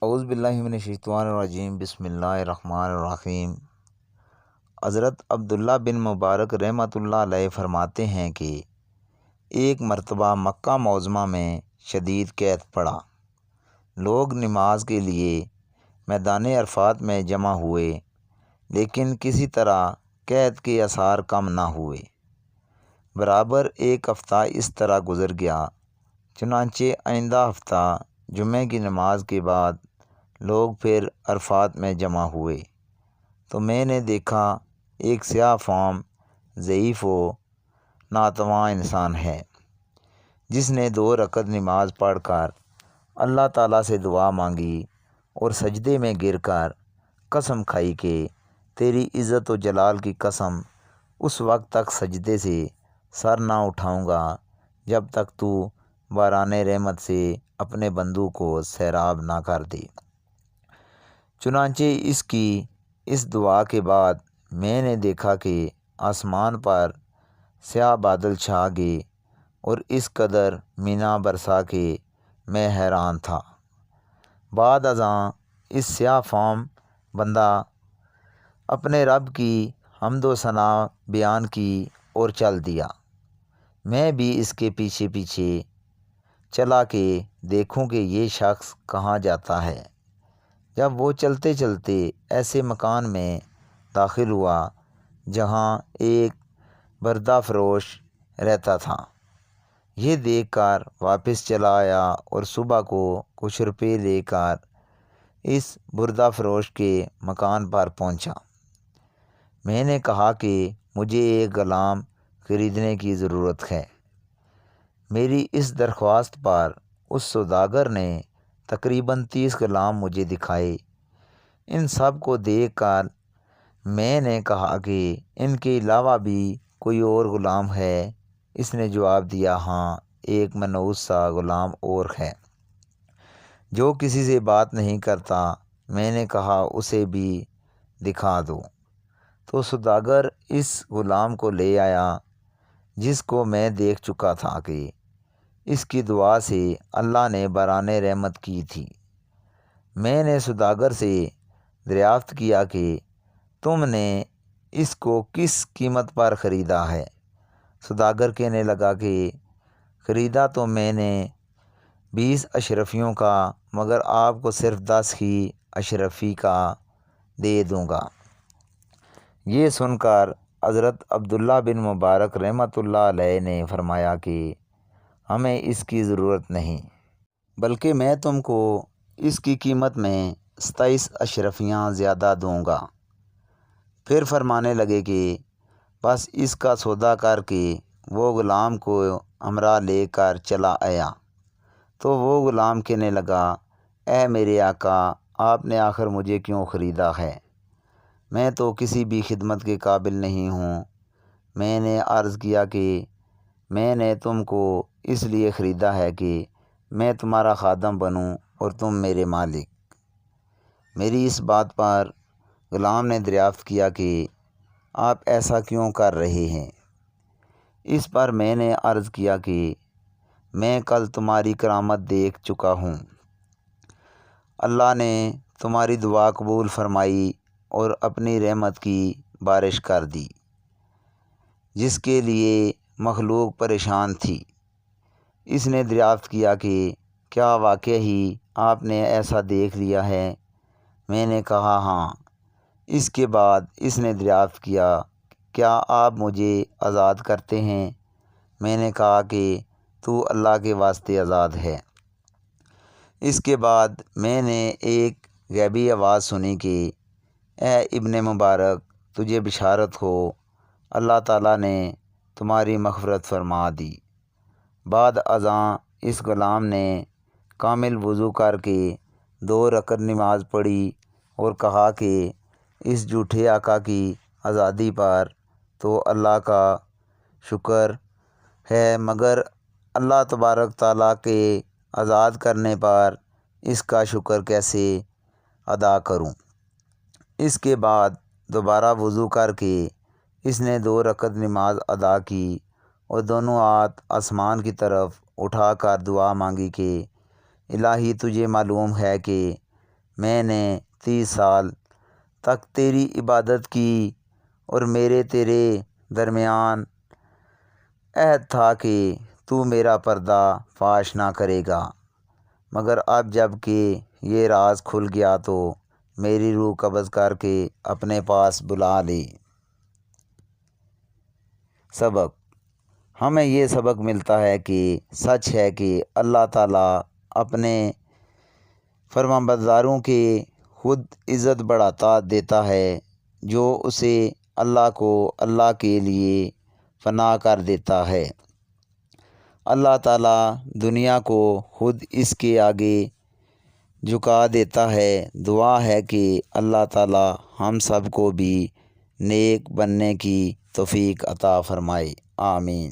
اعوذ باللہ من الشیطان الرجیم، بسم اللہ الرحمن الرحیم۔ حضرت عبداللہ بن مبارک رحمۃ اللہ علیہ فرماتے ہیں کہ ایک مرتبہ مکہ معظمہ میں شدید قحط پڑا۔ لوگ نماز کے لیے میدان عرفات میں جمع ہوئے، لیکن کسی طرح قحط کے آثار کم نہ ہوئے۔ برابر ایک ہفتہ اس طرح گزر گیا، چنانچہ آئندہ ہفتہ جمعہ کی نماز کے بعد لوگ پھر عرفات میں جمع ہوئے تو میں نے دیکھا ایک سیاہ فام ضعیف و ناتواں انسان ہے، جس نے 2 رکعت نماز پڑھ کر اللہ تعالیٰ سے دعا مانگی اور سجدے میں گر کر قسم کھائی کہ تیری عزت و جلال کی قسم، اس وقت تک سجدے سے سر نہ اٹھاؤں گا جب تک تو باران رحمت سے اپنے بندوں کو سیراب نہ کر دے۔ چنانچہ اس کی اس دعا کے بعد میں نے دیکھا کہ آسمان پر سیاہ بادل چھا گئے اور اس قدر مینا برسا کہ میں حیران تھا۔ بعد ازاں اس سیاہ فام بندہ اپنے رب کی حمد و ثنا بیان کی اور چل دیا۔ میں بھی اس کے پیچھے پیچھے چلا کہ دیکھوں کہ یہ شخص کہاں جاتا ہے۔ جب وہ چلتے چلتے ایسے مکان میں داخل ہوا جہاں ایک بردہ فروش رہتا تھا، یہ دیکھ کر واپس چلا آیا اور صبح کو کچھ روپے لے کر اس بردہ فروش کے مکان پر پہنچا۔ میں نے کہا کہ مجھے ایک غلام خریدنے کی ضرورت ہے۔ میری اس درخواست پر اس سوداگر نے تقریباً 30 غلام مجھے دکھائے۔ ان سب کو دیکھ کر میں نے کہا کہ ان کے علاوہ بھی کوئی اور غلام ہے؟ اس نے جواب دیا، ہاں، ایک منحوس سا غلام اور ہے جو کسی سے بات نہیں کرتا۔ میں نے کہا اسے بھی دکھا دو۔ تو سوداگر اس غلام کو لے آیا، جس کو میں دیکھ چکا تھا کہ اس کی دعا سے اللہ نے باران رحمت کی تھی۔ میں نے سوداگر سے دریافت کیا کہ تم نے اس کو کس قیمت پر خریدا ہے؟ سوداگر کہنے لگا کہ خریدا تو میں نے 20 اشرفیوں کا، مگر آپ کو صرف 10 ہی اشرفی کا دے دوں گا۔ یہ سن کر حضرت عبداللہ بن مبارک رحمۃ اللہ علیہ نے فرمایا کہ ہمیں اس کی ضرورت نہیں، بلکہ میں تم کو اس کی قیمت میں 27 اشرفیاں زیادہ دوں گا۔ پھر فرمانے لگے کہ بس اس کا سودا کر کے وہ غلام کو ہمراہ لے کر چلا آیا۔ تو وہ غلام کہنے لگا، اے میرے آقا، آپ نے آخر مجھے کیوں خریدا ہے؟ میں تو کسی بھی خدمت کے قابل نہیں ہوں۔ میں نے عرض کیا کہ میں نے تم کو اس لیے خریدا ہے کہ میں تمہارا خادم بنوں اور تم میرے مالک۔ میری اس بات پر غلام نے دریافت کیا کہ آپ ایسا کیوں کر رہے ہیں؟ اس پر میں نے عرض کیا کہ میں کل تمہاری کرامت دیکھ چکا ہوں۔ اللہ نے تمہاری دعا قبول فرمائی اور اپنی رحمت کی بارش کر دی، جس کے لیے مخلوق پریشان تھی۔ اس نے دریافت کیا کہ کیا واقعی ہی آپ نے ایسا دیکھ لیا ہے؟ میں نے کہا ہاں۔ اس کے بعد اس نے دریافت کیا، کیا آپ مجھے آزاد کرتے ہیں؟ میں نے کہا کہ تو اللہ کے واسطے آزاد ہے۔ اس کے بعد میں نے ایک غیبی آواز سنی کہ اے ابن مبارک، تجھے بشارت ہو، اللہ تعالیٰ نے تمہاری مغفرت فرما دی۔ بعد ازاں اس غلام نے کامل وضو کر کے 2 رکعت نماز پڑھی اور کہا کہ اس جھوٹے آقا کی آزادی پر تو اللہ کا شکر ہے، مگر اللہ تبارک تعالیٰ کے آزاد کرنے پر اس کا شکر کیسے ادا کروں؟ اس کے بعد دوبارہ وضو کر کے اس نے 2 رکعت نماز ادا کی اور دونوں ہاتھ آسمان کی طرف اٹھا کر دعا مانگی کہ الہی، تجھے معلوم ہے کہ میں نے 30 سال تک تیری عبادت کی اور میرے تیرے درمیان عہد تھا کہ تو میرا پردہ فاش نہ کرے گا، مگر اب جب کہ یہ راز کھل گیا تو میری روح قبض کر کے اپنے پاس بلا لی۔ سبق: ہمیں یہ سبق ملتا ہے کہ سچ ہے کہ اللہ تعالیٰ اپنے فرمانبرداروں کی خود عزت بڑھاتا دیتا ہے، جو اسے اللہ کو اللہ کے لیے فنا کر دیتا ہے۔ اللہ تعالیٰ دنیا کو خود اس کے آگے جھکا دیتا ہے۔ دعا ہے کہ اللہ تعالیٰ ہم سب کو بھی نیک بننے کی توفیق عطا فرمائے، آمین۔